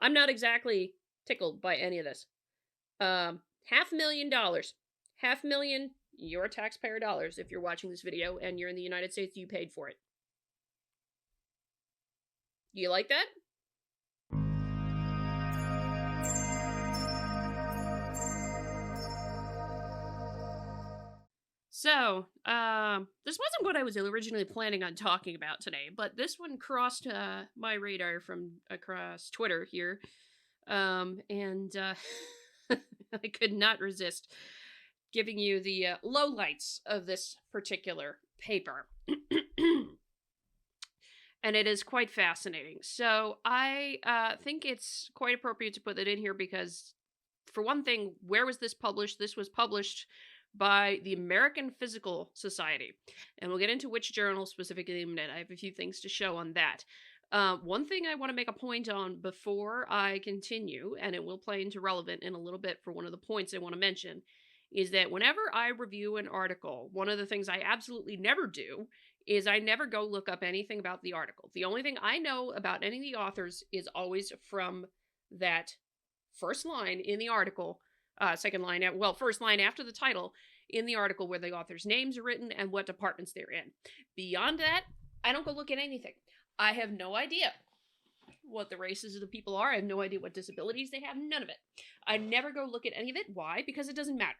I'm not exactly tickled by any of this. $500,000. Half million your taxpayer dollars if you're watching this video and you're in the United States, you paid for it. Do you like that? So, this wasn't what I was originally planning on talking about today, but this one crossed my radar from across Twitter here, and I could not resist giving you the lowlights of this particular paper. And it is quite fascinating. So I think it's quite appropriate to put that in here because, for one thing, where was this published? This was published by the American Physical Society. And we'll get into which journal specifically in a minute. I have a few things to show on that. One thing I want to make a point on before I continue, and it will play into relevant in a little bit for one of the points I want to mention, is that whenever I review an article, one of the things I absolutely never do is I never go look up anything about the article. The only thing I know about any of the authors is always from that first line in the article, second line, first line after the title in the article where the author's names are written and what departments they're in. Beyond that, I don't go look at anything. I have no idea what the races of the people are. I have no idea what disabilities they have. None of it. I never go look at any of it. Why? Because it doesn't matter.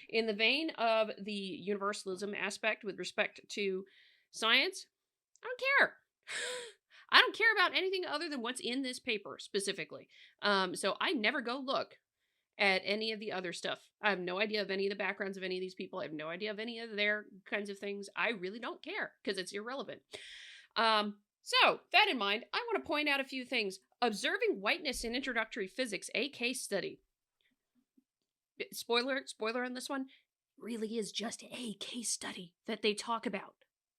In the vein of the universalism aspect with respect to science, I don't care. I don't care about anything other than what's in this paper specifically. So I never go look at any of the other stuff. I have no idea of any of the backgrounds of any of these people. I have no idea of any of their kinds of things. I really don't care because it's irrelevant. So, that in mind, I want to point out a few things. Observing Whiteness in Introductory Physics, a case study. Spoiler on this one, really is just a case study that they talk about.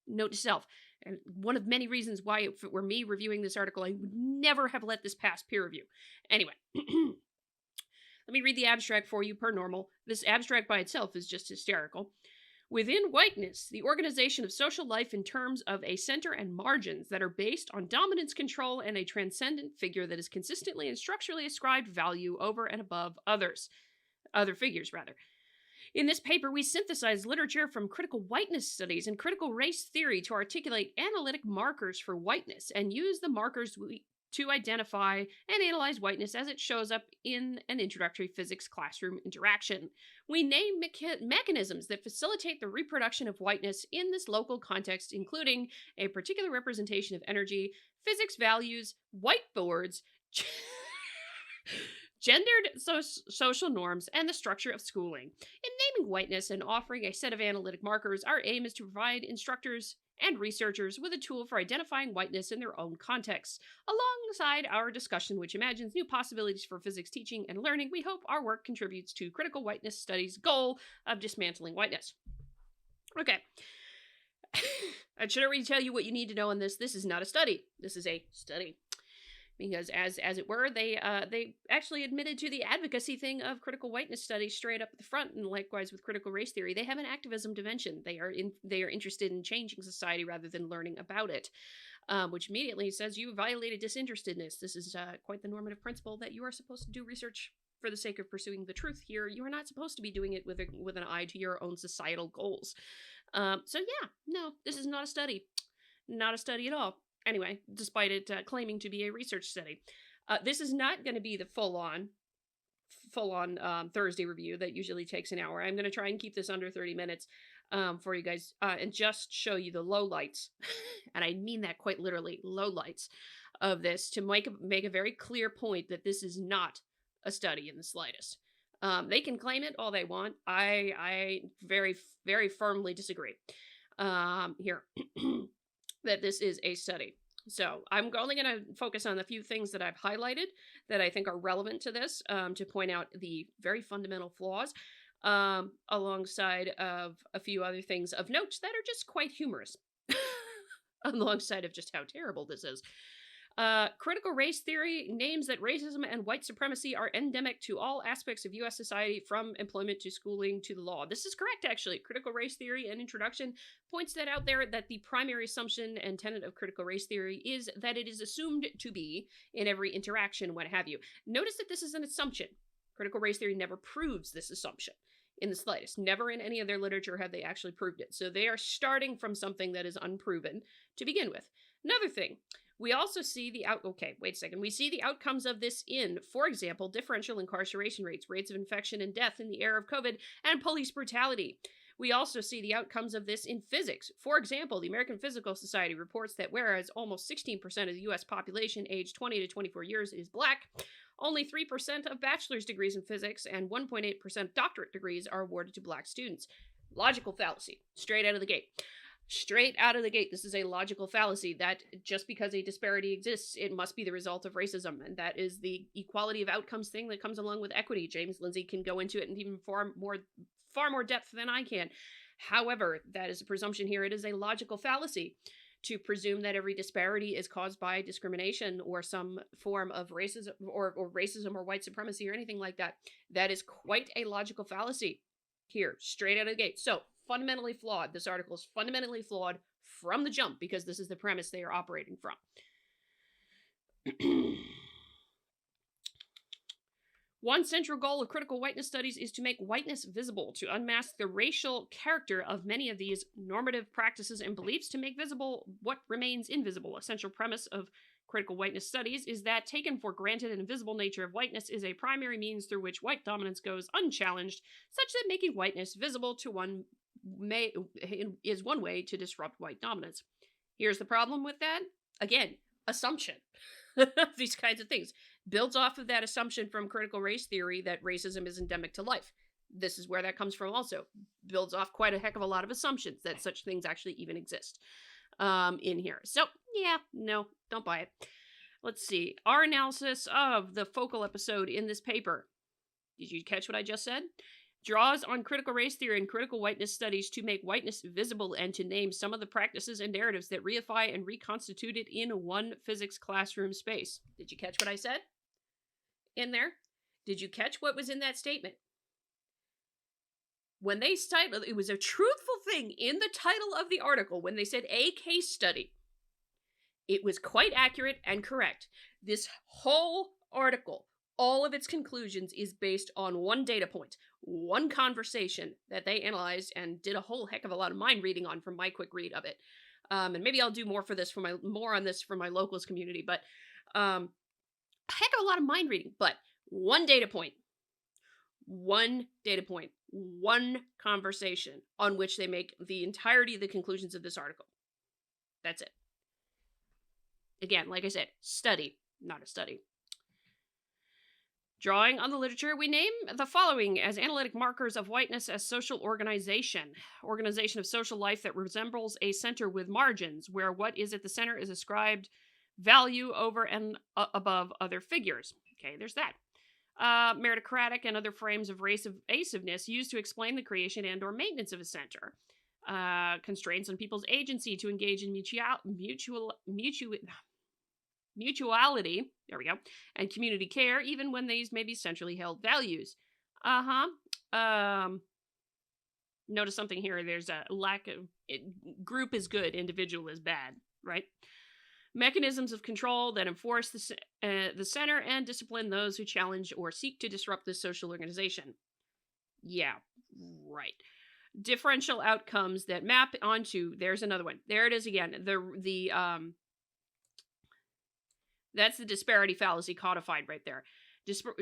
Note to self. And one of many reasons why, if it were me reviewing this article, I would never have let this pass peer review. Anyway, let me read the abstract for you per normal. This abstract by itself is just hysterical. Within Whiteness, the organization of social life in terms of a center and margins that are based on dominance, control, and a transcendent figure that is consistently and structurally ascribed value over and above other figures. In this paper, we synthesize literature from critical whiteness studies and critical race theory to articulate analytic markers for whiteness and use the markers to identify and analyze whiteness as it shows up in an introductory physics classroom interaction. We name mechanisms that facilitate the reproduction of whiteness in this local context, including a particular representation of energy, physics values, whiteboards, gendered social norms, and the structure of schooling. In naming whiteness and offering a set of analytic markers, our aim is to provide instructors and researchers with a tool for identifying whiteness in their own contexts. Alongside our discussion, which imagines new possibilities for physics teaching and learning, we hope our work contributes to critical whiteness studies' goal of dismantling whiteness. Okay. I should already tell you what you need to know on this. This is not a study. This is a study. Because as it were, they actually admitted to the advocacy thing of critical whiteness studies straight up at the front, and likewise with critical race theory, they have an activism dimension. They are interested in changing society rather than learning about it, which immediately says you violated disinterestedness. This is quite the normative principle that you are supposed to do research for the sake of pursuing the truth. Here, you are not supposed to be doing it with an eye to your own societal goals. So yeah, no, this is not a study, not a study at all. Anyway, despite it claiming to be a research study. This is not going to be the full-on Thursday review that usually takes an hour. I'm going to try and keep this under 30 minutes for you guys and just show you the lowlights, and I mean that quite literally, lowlights of this, to make a very clear point that this is not a study in the slightest. They can claim it all they want. I very, very firmly disagree here. That this is a study. So I'm only going to focus on the few things that I've highlighted that I think are relevant to this, to point out the very fundamental flaws, alongside of a few other things of note that are just quite humorous, alongside of just how terrible this is. Critical race theory names that racism and white supremacy are endemic to all aspects of U.S. society, from employment to schooling to the law. This is correct, actually. Critical race theory and Introduction points that out there, that the primary assumption and tenet of critical race theory is that it is assumed to be in every interaction, what have you. Notice that this is an assumption. Critical race theory never proves this assumption in the slightest. Never in any of their literature have they actually proved it. So they are starting from something that is unproven to begin with. Another thing, we also see we see the outcomes of this in, for example, differential incarceration rates of infection and death in the era of COVID, and police brutality. We also see the outcomes of this in physics. For example, the American Physical Society reports that whereas almost 16% of the U.S. population aged 20 to 24 years is black, only 3% of bachelor's degrees in physics and 1.8% doctorate degrees are awarded to black students. Logical fallacy, straight out of the gate. Straight out of the gate, this is a logical fallacy that just because a disparity exists, it must be the result of racism. And that is the equality of outcomes thing that comes along with equity. James Lindsay can go into it in even far more depth than I can. However, that is a presumption here. It is a logical fallacy to presume that every disparity is caused by discrimination or some form of racism or racism or white supremacy or anything like that. That is quite a logical fallacy here, straight out of the gate. So, fundamentally flawed. This article is fundamentally flawed from the jump because this is the premise they are operating from. One central goal of critical whiteness studies is to make whiteness visible, to unmask the racial character of many of these normative practices and beliefs, to make visible what remains invisible. A central premise of critical whiteness studies is that taken for granted and invisible nature of whiteness is a primary means through which white dominance goes unchallenged, such that making whiteness visible to is one way to disrupt white dominance. Here's the problem with that. Again, assumption. These kinds of things builds off of that assumption from critical race theory that racism is endemic to life. This is where that comes from also. Builds off quite a heck of a lot of assumptions that such things actually even exist in here. So, yeah, no, don't buy it. Let's see. Our analysis of the focal episode in this paper. Did you catch what I just said? Draws on critical race theory and critical whiteness studies to make whiteness visible and to name some of the practices and narratives that reify and reconstitute it in one physics classroom space. Did you catch what I said in there? Did you catch what was in that statement? When they titled, it was a truthful thing in the title of the article when they said a case study. It was quite accurate and correct. This whole article, all of its conclusions, is based on one data point, one conversation that they analyzed and did a whole heck of a lot of mind reading on from my quick read of it. And maybe I'll do more on this for my locals community, but a heck of a lot of mind reading. But one data point, one conversation on which they make the entirety of the conclusions of this article. That's it. Again, like I said, study, not a study. Drawing on the literature, we name the following as analytic markers of whiteness as social organization. Organization of social life that resembles a center with margins, where what is at the center is ascribed value over and above other figures. Okay, there's that. Meritocratic and other frames of race evasiveness used to explain the creation and or maintenance of a center. Constraints on people's agency to engage in mutuality, there we go, and community care, even when these may be centrally held values. Notice something here. There's a lack of group is good, individual is bad, right? Mechanisms of control that enforce the center and discipline those who challenge or seek to disrupt this social organization. Yeah, right. Differential outcomes that map onto, there's another one. There it is again. That's the disparity fallacy codified right there.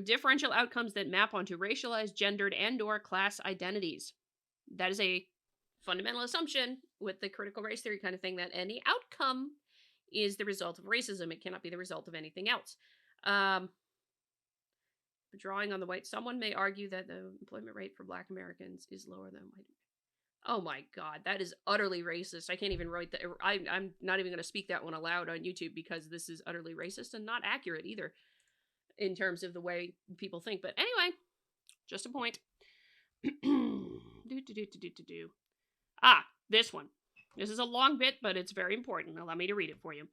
Differential outcomes that map onto racialized, gendered, and or class identities. That is a fundamental assumption with the critical race theory kind of thing, that any outcome is the result of racism. It cannot be the result of anything else. Drawing on the white, someone may argue that the employment rate for Black Americans is lower than white. Oh my God, that is utterly racist. I can't even write that. I'm not even going to speak that one aloud on YouTube because this is utterly racist and not accurate either in terms of the way people think. But anyway, just a point. This one. This is a long bit, but it's very important. Allow me to read it for you.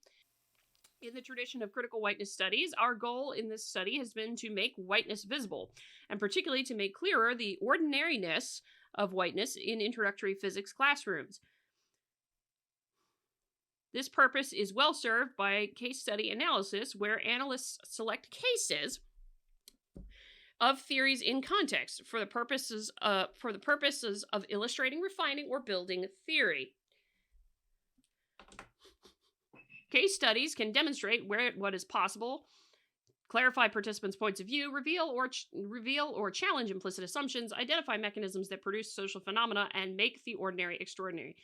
In the tradition of critical whiteness studies, our goal in this study has been to make whiteness visible, and particularly to make clearer the ordinariness of whiteness in introductory physics classrooms. This purpose is well served by case study analysis, where analysts select cases of theories in context for the purposes of illustrating, refining, or building theory. Case studies can demonstrate what is possible, clarify participants' points of view, reveal or challenge implicit assumptions, identify mechanisms that produce social phenomena, and make the ordinary extraordinary.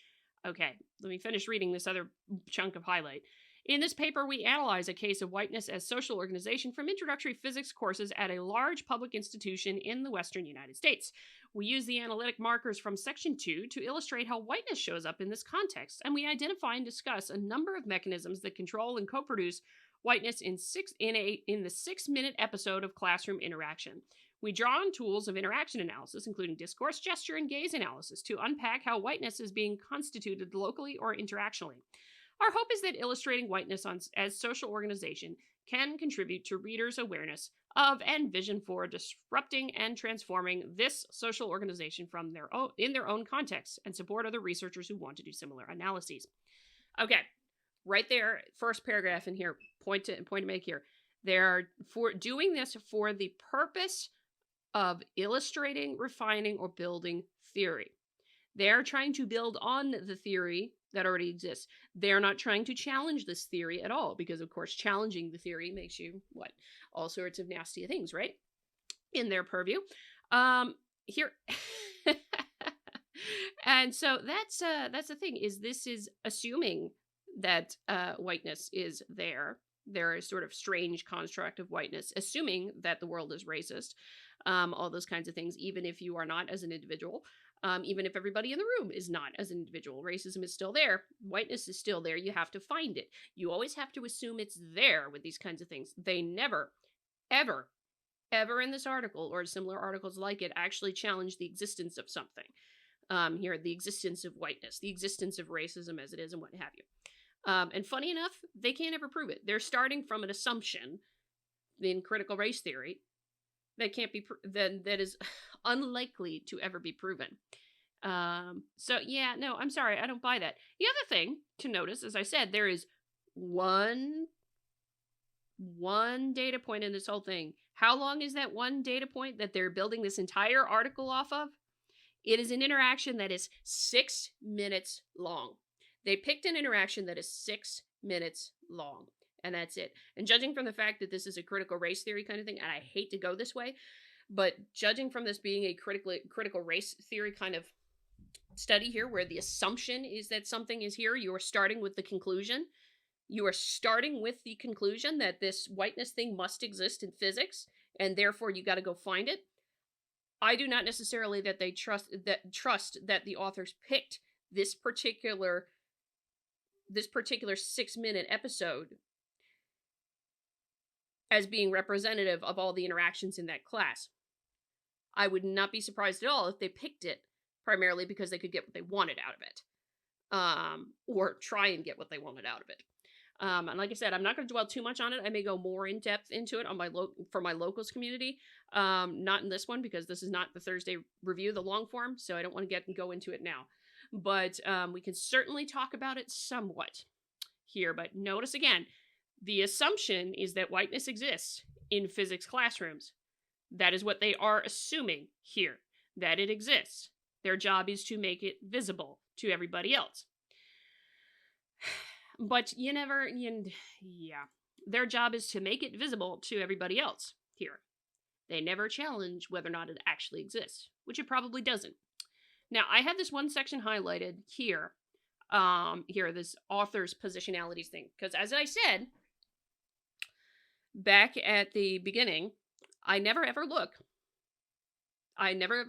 Okay, let me finish reading this other chunk of highlight. In this paper, we analyze a case of whiteness as social organization from introductory physics courses at a large public institution in the western United States. We use the analytic markers from section 2 to illustrate how whiteness shows up in this context, and we identify and discuss a number of mechanisms that control and co-produce whiteness in the 6-minute episode of classroom interaction. We draw on tools of interaction analysis, including discourse, gesture, and gaze analysis, to unpack how whiteness is being constituted locally or interactionally. Our hope is that illustrating whiteness as social organization can contribute to readers' awareness of and vision for disrupting and transforming this social organization in their own context, and support other researchers who want to do similar analyses. Okay, right there, first paragraph in here, point to make here. They're doing this for the purpose of illustrating, refining, or building theory. They're trying to build on the theory that already exists. They're not trying to challenge this theory at all, because, of course, challenging the theory makes you, all sorts of nasty things, right? In their purview. Here. And so that's the thing, is this is assuming that whiteness is there. There is sort of strange construct of whiteness, assuming that the world is racist, all those kinds of things, even if you are not as an individual. Even if everybody in the room is not as an individual, racism is still there. Whiteness is still there. You have to find it. You always have to assume it's there with these kinds of things. They never, ever, ever in this article or similar articles like it actually challenge the existence of something. Here, the existence of whiteness, the existence of racism as it is, and what have you. And funny enough, they can't ever prove it. They're starting from an assumption in critical race theory that can't be that is unlikely to ever be proven. So yeah, no, I'm sorry, I don't buy that. The other thing to notice, as I said, there is one data point in this whole thing. How long is that one data point that they're building this entire article off of? It is an interaction that is 6 minutes long. They picked an interaction that is 6 minutes long, and that's it. And judging from the fact that this is a critical race theory kind of thing, and I hate to go this way, but judging from this being a critical race theory kind of study here, where the assumption is that something is here, you are starting with the conclusion. You are starting with the conclusion that this whiteness thing must exist in physics, and therefore you got to go find it. I do not necessarily that they trust that the authors picked this particular 6-minute episode as being representative of all the interactions in that class. I would not be surprised at all if they picked it primarily because they could get what they wanted out of it, or try and get what they wanted out of it. And like I said, I'm not going to dwell too much on it. I may go more in depth into it on for my locals community. Not in this one, because this is not the Thursday review, the long form, so I don't want to go into it now. But we can certainly talk about it somewhat here. But notice again, the assumption is that whiteness exists in physics classrooms. That is what they are assuming here, that it exists. Their job is to make it visible to everybody else. But their job is to make it visible to everybody else here. They never challenge whether or not it actually exists, which it probably doesn't. Now, I have this one section highlighted here, this author's positionalities thing, because as I said back at the beginning, I never ever look. I never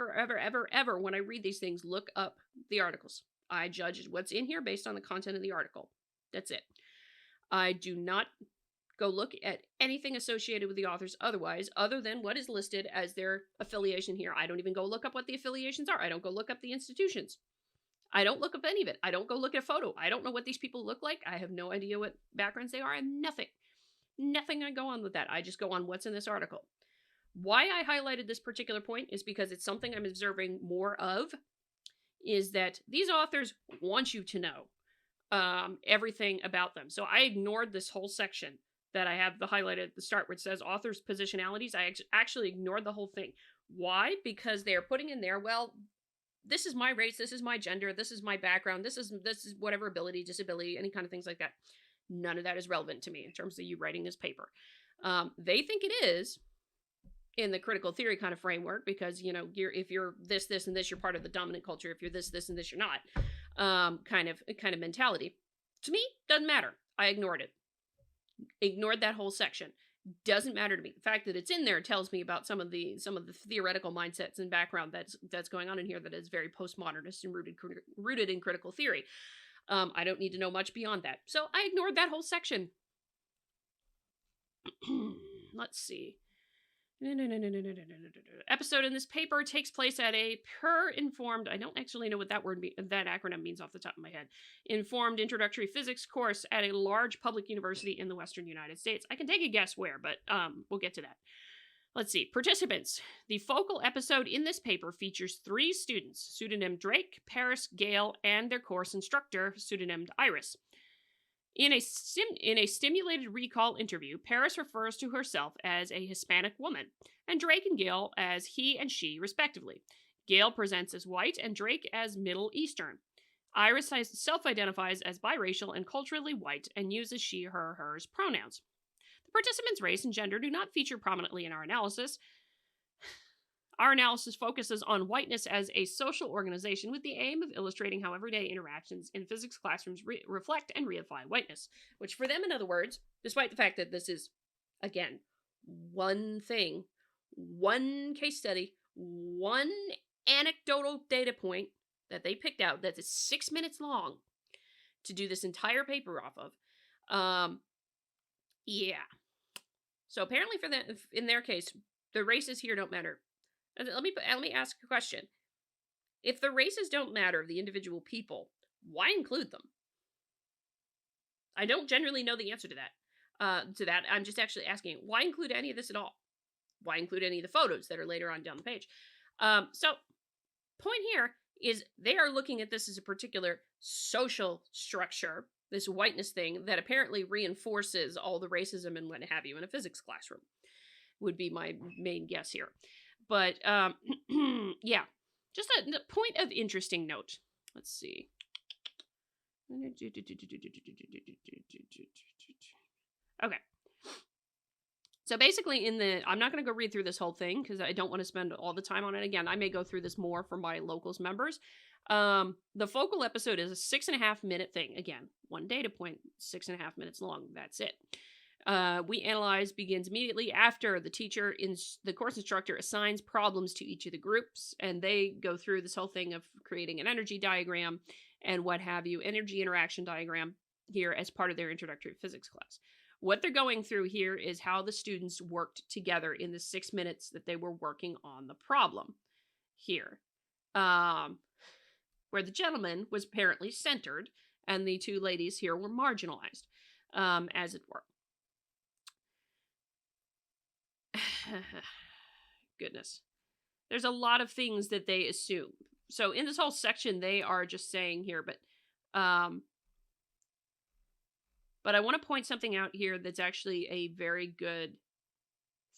ever, when I read these things, look up the articles. I judge what's in here based on the content of the article. That's it. I do not go look at anything associated with the authors other than what is listed as their affiliation here. I don't even go look up what the affiliations are. I don't go look up the institutions. I don't look up any of it. I don't go look at a photo. I don't know what these people look like. I have no idea what backgrounds they are. I have nothing. Nothing I go on with that. I just go on what's in this article. Why I highlighted this particular point is because it's something I'm observing more of, is that these authors want you to know everything about them. So I ignored this whole section that I have the highlighted at the start, which says authors' positionalities. I actually ignored the whole thing. Why? Because they're putting in there, well, this is my race, this is my gender, this is my background, this is whatever ability, disability, any kind of things like that. None of that is relevant to me in terms of you writing this paper. They think it is in the critical theory kind of framework, because if you're this and this, you're part of the dominant culture. If you're this and this, you're not. Kind of mentality. To me, doesn't matter. I ignored it. Ignored that whole section. Doesn't matter to me. The fact that it's in there tells me about some of the theoretical mindsets and background that's going on in here that is very postmodernist and rooted in critical theory. I don't need to know much beyond that. So I ignored that whole section. Let's see. Episode in this paper takes place at a informed, I don't actually know what that acronym means off the top of my head, informed introductory physics course at a large public university in the western United States. I can take a guess where, but we'll get to that. Let's see. Participants. The focal episode in this paper features 3 students, pseudonym Drake, Paris, Gale, and their course instructor, pseudonymed Iris. In a stimulated recall interview, Paris refers to herself as a Hispanic woman, and Drake and Gale as he and she, respectively. Gale presents as white, and Drake as Middle Eastern. Iris self-identifies as biracial and culturally white, and uses she, her, hers pronouns. The participants' race and gender do not feature prominently in our analysis. Our analysis focuses on whiteness as a social organization with the aim of illustrating how everyday interactions in physics classrooms reflect and reify whiteness. Which for them, in other words, despite the fact that this is, again, one thing, one case study, one anecdotal data point that they picked out that is 6 minutes long to do this entire paper off of. Yeah. So apparently for them, in their case, the races here don't matter. Let me ask a question. If the races don't matter of the individual people, why include them? I don't generally know the answer to that. I'm just actually asking, why include any of this at all? Why include any of the photos that are later on down the page? So, point here is they are looking at this as a particular social structure, this whiteness thing that apparently reinforces all the racism and what have you in a physics classroom, would be my main guess here. But, yeah, just a point of interesting note. Let's see. Okay. So basically I'm not going to go read through this whole thing because I don't want to spend all the time on it. Again, I may go through this more for my locals members. The focal episode is a 6.5 minute thing. Again, one data point, 6.5 minutes long. That's it. We analyze begins immediately after the course instructor assigns problems to each of the groups, and they go through this whole thing of creating an energy diagram and what have you, energy interaction diagram here as part of their introductory physics class. What they're going through here is how the students worked together in the 6 minutes that they were working on the problem here, where the gentleman was apparently centered and the 2 ladies here were marginalized, as it were. Goodness. There's a lot of things that they assume. So in this whole section, they are just saying here, but I want to point something out here that's actually a very good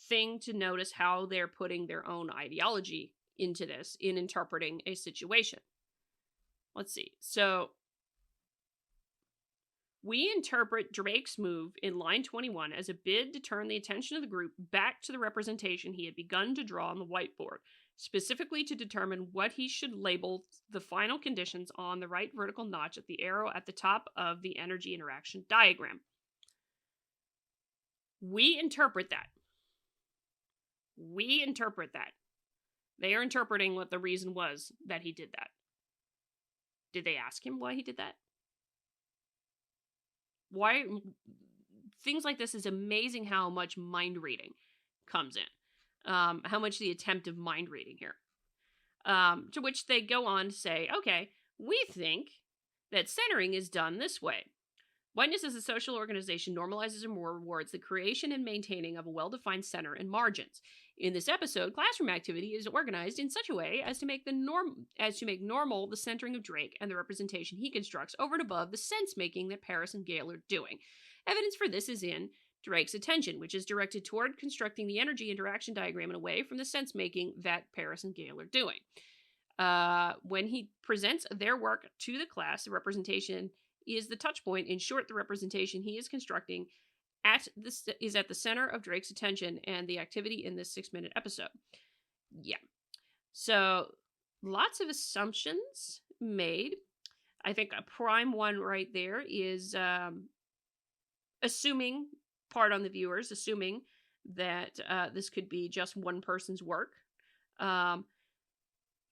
thing to notice how they're putting their own ideology into this in interpreting a situation. Let's see. So we interpret Drake's move in line 21 as a bid to turn the attention of the group back to the representation he had begun to draw on the whiteboard, specifically to determine what he should label the final conditions on the right vertical notch at the arrow at the top of the energy interaction diagram. We interpret that. They are interpreting what the reason was that he did that. Did they ask him why he did that? Why? Things like this is amazing how much mind reading comes in. How much the attempt of mind reading here. To which they go on to say, okay, We think that centering is done this way. Whiteness as a social organization normalizes and rewards the creation and maintaining of a well-defined center and margins. In this episode, classroom activity is organized in such a way as to make normal the centering of Drake and the representation he constructs over and above the sense-making that Paris and Gale are doing. Evidence for this is in Drake's attention, which is directed toward constructing the energy interaction diagram and away from the sense-making that Paris and Gale are doing. When he presents their work to the class, the representation is the touch point. In short, the representation he is constructing is at the center of Drake's attention and the activity in this 6-minute episode. Yeah. So lots of assumptions made. I think a prime one right there is assuming, part on the viewers, assuming that this could be just one person's work.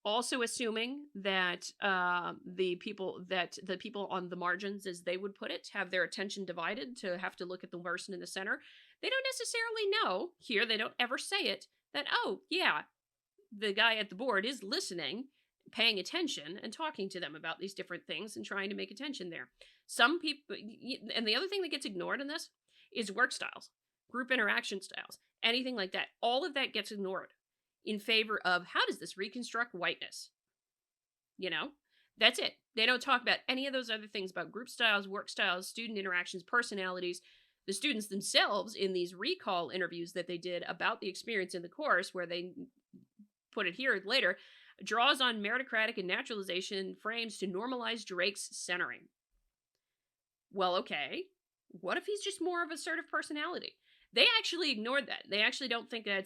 Also assuming that the people on the margins, as they would put it, have their attention divided to have to look at the person in the center. They don't necessarily know, here they don't ever say it, that, oh, yeah, the guy at the board is listening, paying attention, and talking to them about these different things and trying to make attention there. Some people, and the other thing that gets ignored in this is work styles, group interaction styles, anything like that. All of that gets ignored in favor of, how does this reconstruct whiteness? You know, that's it. They don't talk about any of those other things about group styles, work styles, student interactions, personalities. The students themselves, in these recall interviews that they did about the experience in the course, where they put it here later, draws on meritocratic and naturalization frames to normalize Drake's centering. Well, okay. What if he's just more of an assertive personality? They actually ignored that. They actually don't think they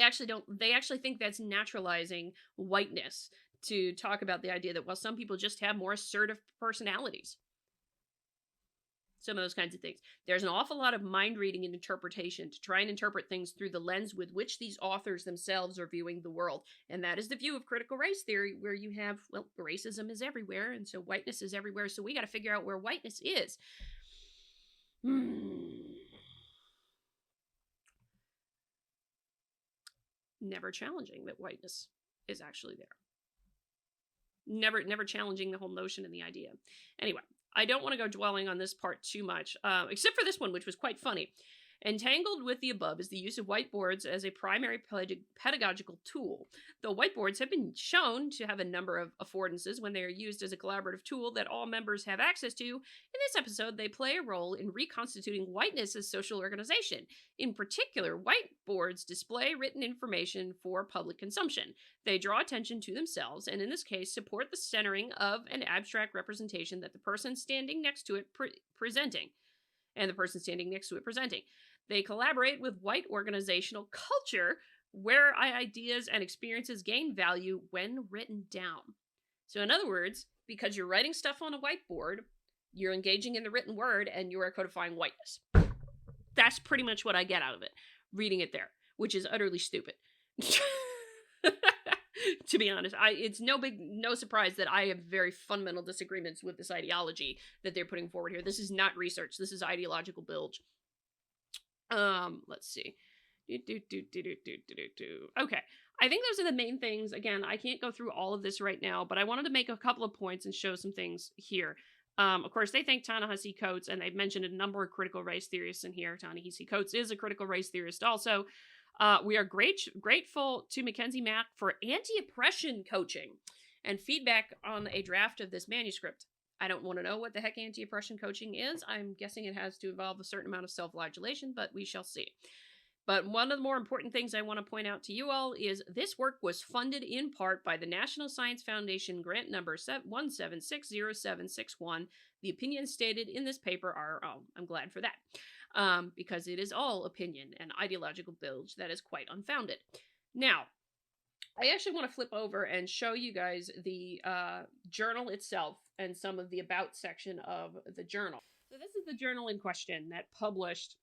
actually think that's naturalizing whiteness, to talk about the idea that, well, some people just have more assertive personalities. Some of those kinds of things. There's an awful lot of mind reading and interpretation to try and interpret things through the lens with which these authors themselves are viewing the world. And that is the view of critical race theory, where you have, well, racism is everywhere, and so whiteness is everywhere, so we got to figure out where whiteness is. Never challenging that whiteness is actually there. Never challenging the whole notion and the idea. Anyway, I don't want to go dwelling on this part too much, except for this one, which was quite funny. Entangled with the above is the use of whiteboards as a primary pedagogical tool. Though whiteboards have been shown to have a number of affordances when they are used as a collaborative tool that all members have access to, in this episode they play a role in reconstituting whiteness as social organization. In particular, whiteboards display written information for public consumption. They draw attention to themselves, and in this case support the centering of an abstract representation that the person standing next to it presenting. They collaborate with white organizational culture, where ideas and experiences gain value when written down. So in other words, because you're writing stuff on a whiteboard, you're engaging in the written word, and you are codifying whiteness. That's pretty much what I get out of it, reading it there, which is utterly stupid. To be honest, it's no surprise that I have very fundamental disagreements with this ideology that they're putting forward here. This is not research. This is ideological bilge. Let's see. Okay. I think those are the main things. Again, I can't go through all of this right now, but I wanted to make a couple of points and show some things here. Of course, they thank Ta-Nehisi Coates, and they've mentioned a number of critical race theorists in here. Ta-Nehisi Coates is a critical race theorist also. We are grateful to Mackenzie Mack for anti-oppression coaching and feedback on a draft of this manuscript. I don't want to know what the heck anti-oppression coaching is. I'm guessing it has to involve a certain amount of self-flagellation, but we shall see. But one of the more important things I want to point out to you all is this work was funded in part by the National Science Foundation grant number 1760761. The opinions stated in this paper are, I'm glad for that. Because it is all opinion and ideological bilge that is quite unfounded. Now, I actually want to flip over and show you guys the journal itself and some of the about section of the journal. So this is the journal in question that published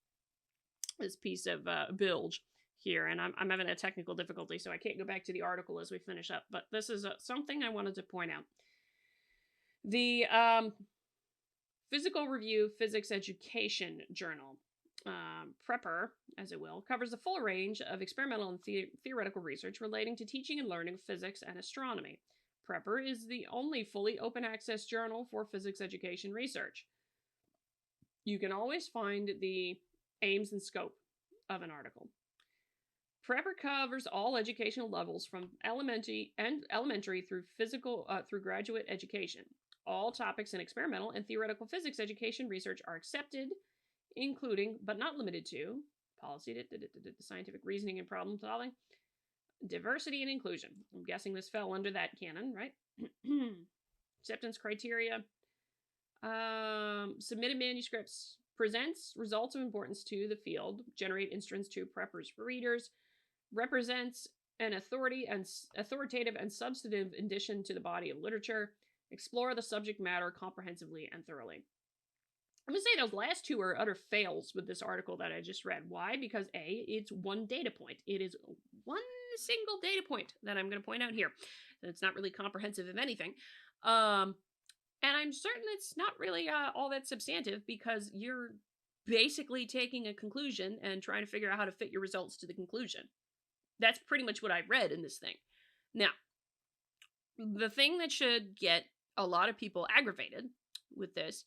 this piece of bilge here, and I'm having a technical difficulty, so I can't go back to the article as we finish up, but this is something I wanted to point out. The Physical Review Physics Education Journal, Prepper, as it will, covers the full range of experimental and theoretical research relating to teaching and learning of physics and astronomy. Prepper is the only fully open access journal for physics education research. You can always find the aims and scope of an article. Prepper covers all educational levels from elementary through through graduate education. All topics in experimental and theoretical physics education research are accepted, including but not limited to policy, scientific reasoning and problem solving, diversity and inclusion. I'm guessing this fell under that canon, right? Acceptance criteria. Submitted manuscripts presents results of importance to the field, generate instruments to preppers for readers, represents an authoritative and substantive addition to the body of literature, explore the subject matter comprehensively and thoroughly. I'm going to say those last two are utter fails with this article that I just read. Why? Because A, it's one data point. It is one single data point that I'm going to point out here. It's not really comprehensive of anything. And I'm certain it's not really all that substantive, because you're basically taking a conclusion and trying to figure out how to fit your results to the conclusion. That's pretty much what I read in this thing. Now, the thing that should get a lot of people aggravated with this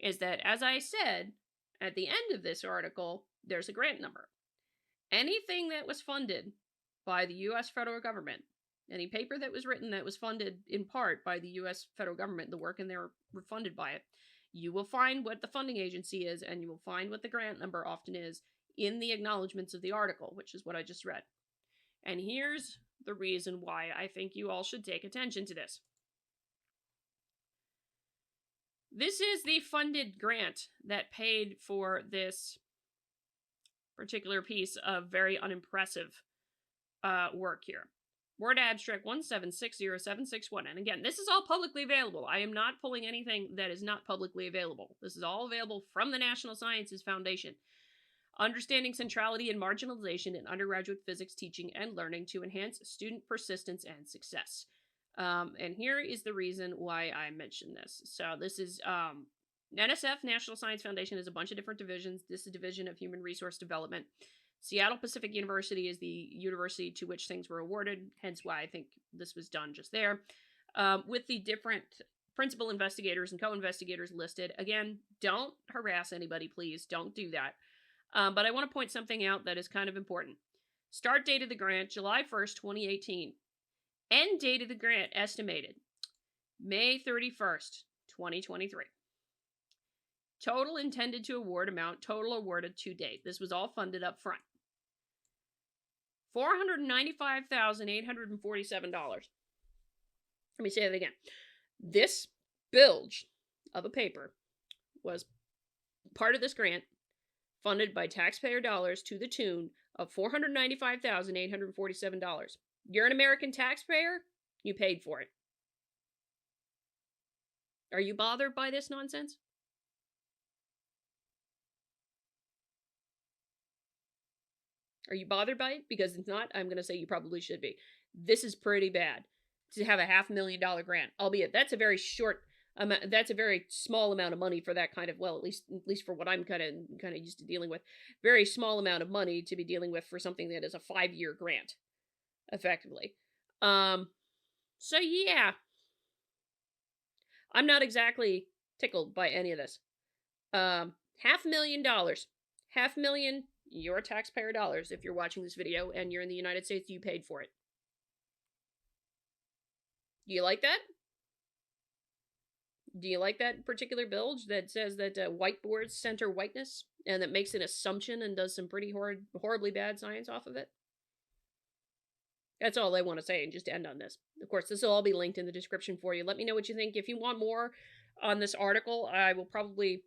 is that, as I said, at the end of this article, there's a grant number. Anything that was funded by the U.S. federal government, any paper that was written that was funded in part by the U.S. federal government, the work in there were funded by it, you will find what the funding agency is, and you will find what the grant number often is in the acknowledgments of the article, which is what I just read. And here's the reason why I think you all should take attention to this. This is the funded grant that paid for this particular piece of very unimpressive work here. Word abstract 1760761. And again, this is all publicly available. I am not pulling anything that is not publicly available. This is all available from the National Sciences Foundation. Understanding centrality and marginalization in undergraduate physics teaching and learning to enhance student persistence and success. And here is the reason why I mentioned this. So this is NSF, National Science Foundation, is a bunch of different divisions. This is a division of human resource development. Seattle Pacific University is the university to which things were awarded, hence why I think this was done just there. With the different principal investigators and co-investigators listed. Again, don't harass anybody, please. Don't do that. But I want to point something out that is kind of important. Start date of the grant, July 1st, 2018. End date of the grant estimated, May 31st, 2023. Total intended to award amount, total awarded to date. This was all funded up front. $495,847. Let me say that again. This bilge of a paper was part of this grant, funded by taxpayer dollars to the tune of $495,847. You're an American taxpayer, you paid for it. Are you bothered by this nonsense? Are you bothered by it? Because if not, I'm going to say you probably should be. This is pretty bad to have a $500,000 grant, albeit that's a very short amount. That's a very small amount of money for that kind of, well, at least for what I'm kind of used to dealing with. Very small amount of money to be dealing with for something that is a 5-year grant, effectively. So yeah, I'm not exactly tickled by any of this. $500,000, $500,000 your taxpayer dollars. If you're watching this video and you're in the United States, you paid for it. Do you like that? Do you like that particular bilge that says that whiteboards center whiteness and that makes an assumption and does some pretty horribly bad science off of it? That's all I want to say, and just end on this. Of course, this will all be linked in the description for you. Let me know what you think. If you want more on this article, I will probably,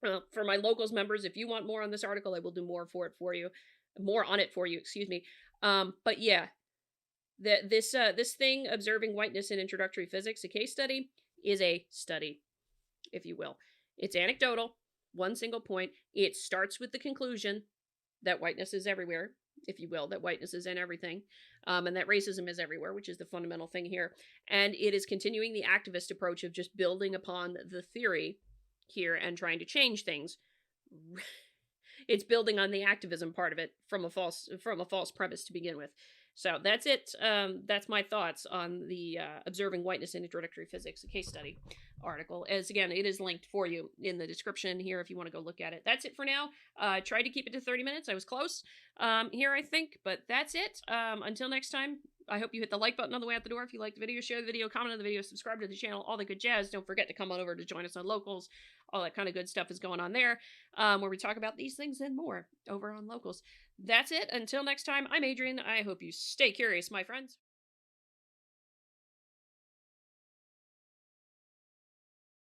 for my locals members, if you want more on this article, I will do more on it for you, excuse me. But yeah, this thing, Observing Whiteness in Introductory Physics, a case study, is a study, if you will. It's anecdotal, one single point. It starts with the conclusion that whiteness is everywhere, if you will, that whiteness is in everything, and that racism is everywhere, which is the fundamental thing here. And it is continuing the activist approach of just building upon the theory here and trying to change things. It's building on the activism part of it from a false premise to begin with. So that's it. That's my thoughts on the Observing Whiteness in Introductory Physics, a case study article. As again, it is linked for you in the description here if you want to go look at it. That's it for now. I tried to keep it to 30 minutes. I was close here, I think, but that's it. Until next time, I hope you hit the like button on the way out the door if you liked the video, share the video, comment on the video, subscribe to the channel, all the good jazz. Don't forget to come on over to join us on Locals. All that kind of good stuff is going on there, where we talk about these things and more over on Locals. That's it. Until next time, I'm Adrian. I hope you stay curious, my friends.